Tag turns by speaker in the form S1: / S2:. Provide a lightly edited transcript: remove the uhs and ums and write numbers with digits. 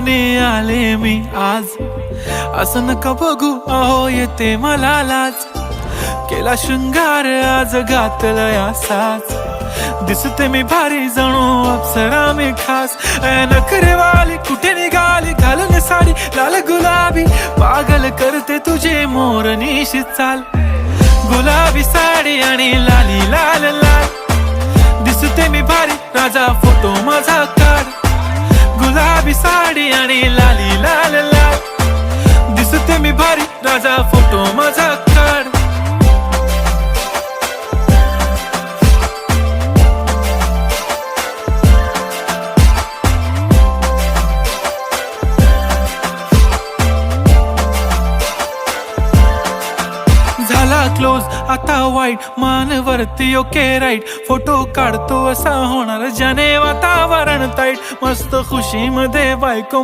S1: पाहुणे आले मी आज, असं नका बघू अहो येते मला लाज. केला शृंगार आज घातलंय असाच, दिसते मी भारी जणू अप्सरा मी खास. नखरेवाली कुठे निघाली घालून साडी लाल गुलाबी, पागल करते तुझे मोरनीशी चाल. गुलाबी साडी आणि लाली लाल लाल, दिसते मी भारी राजा फोटो माझा काढ. गुलाबी साडी आणि लाली लाल लाल, दिसते मी भारी राजा फोटो माझा काढ. झाला क्लोज आता वाईट, मान वरती ओके राईट. फोटो काढतो असा होणार ज्याने वातावरण ताईट. मस्त खुशी मध्ये बायको